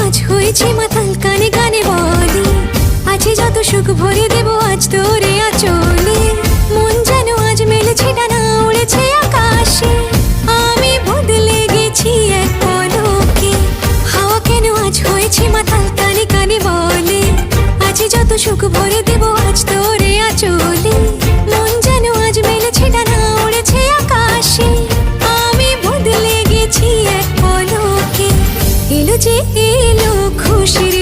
আজ হয়েছি মাতাল, কানে কানে বলি আছে যত সুখ ভরে দেব আজ তোরে আঁচলে। মন যেন আজ মেলেছে ডানা, উড়েছে আকাশে, আমি বদলে গেছি এক পলকে। হাওয়া কেন আজ হয়েছে মাতাল, কানে কানে বলে আছে যত সুখ ভরে দেব আজ তোরে আঁচলে। মন যেন আজ মেলেছে ডানা, উড়েছে আকাশে, আমি বদলে গেছি এক পলকে। এলো যে এলো খুশির